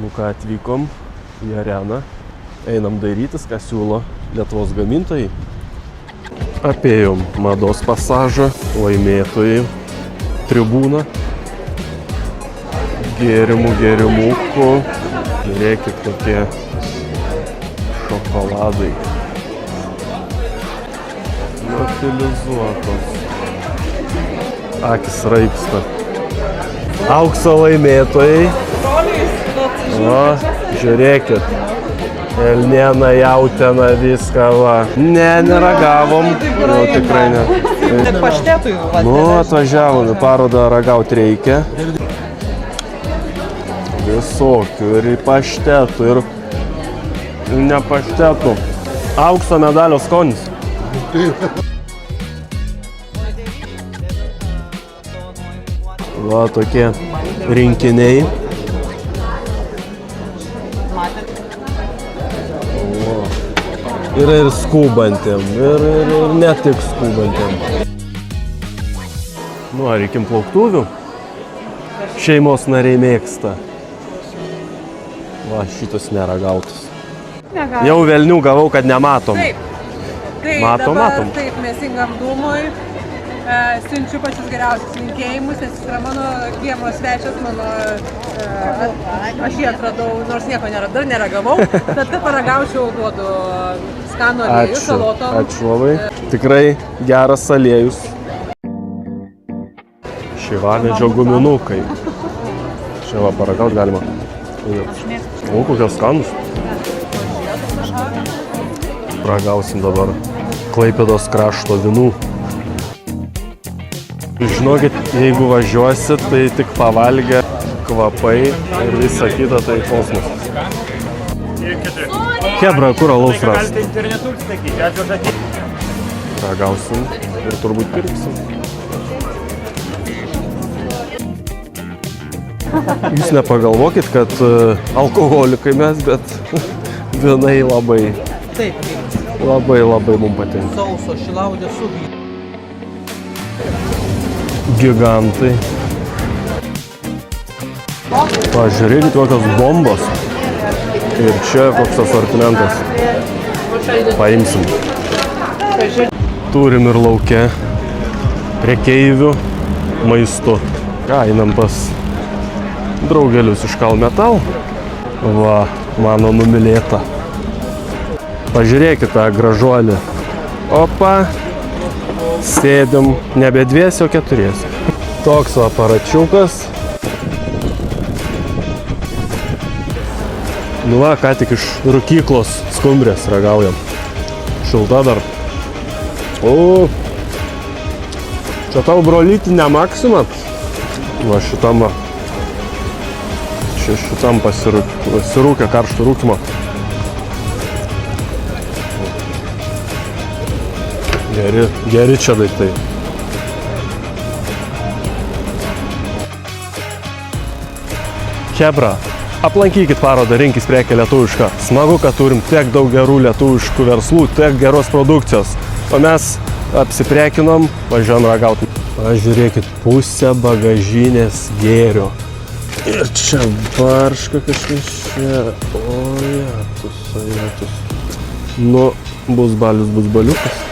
Nu ką, atvykom į areną, einam dairytis, ką siūlo Lietuvos gamintojai. Apėjom mados pasažą, laimėtojai, tribūną, gėrimukų, žiūrėkit kokie šokoladai, metalizuotos, akis raipsta. Aukso laimėtojai. O, žiūrėkit. Elniena, jautiena, viską va. Ne, neragavom. Jau tikrai ne. Net paštetui. Nu, atvažiavom į parodą, ragauti reikia. Visokių, ir paštetų, ir ne paštetų. Aukso medalio skonis. Va, tokie rinkiniai. Yra ir skubantiem, ir ne tik skubantiem. Nu, ar reikim plauktuvių? Šeimos nariai mėgsta. Va, šitas neragautas. Jau velnių gavau, kad nematom. Taip. Tai matom. Taip, mėsingam dūmui. Siunčiu pačius geriausius linkėjimus, nes jis yra mano kiemo svečias, aš jį atradau, nors nieko neradau, neragavau, bet kad paragaučiau, duodu skanų aliejų, salotom. Ačiū labai. Tikrai geras aliejus. Šeivanedžio guminukai. Čia va, paragaut galima. O, kokios skanus. Ragausim dabar Klaipėdos krašto vynų. Žinokit, jeigu važiuosit, tai tik pavalgę kvapai ir visa kita, tai kosmosas. Hebra, kur alaus rast? Ragausim ir turbūt pirksim. Jūs nepagalvokit, kad alkoholikai mes, bet vynai labai mums patinka. Sauso šilaudė subį. Gigantai. Pažiūrėkit, kokios bombos. Ir čia koks asortimentas. Paimsim. Turim ir lauke prekeivių maistu. Ką, einam pas draugelius iš Kalmetal. Va, mano numylėta. Pažiūrėkit tą gražuolį. Opa. Sėdim nebe dviesi, o keturiesi. Toks aparačiukas. Nu va, ką tik iš rūkyklos skumbrės ragaujam. Šilta dar. O, čia tau brolytinė Maxima. Va šitam va. Šitam pasirūkė karštų rūkymo. Geri čia daiktai. Hebra, aplankykit parodą, rinkis prekę lietuvišką. Smagu, kad turim tiek daug gerų lietuviškų verslų, tiek geros produkcijos. O mes apsiprekinom, važiuojam ragauti. Pažiūrėkit, pusę bagažinės gėrio. Ir čia barška kažkas čia. O, jatus. Nu, bus balius, bus baliukas.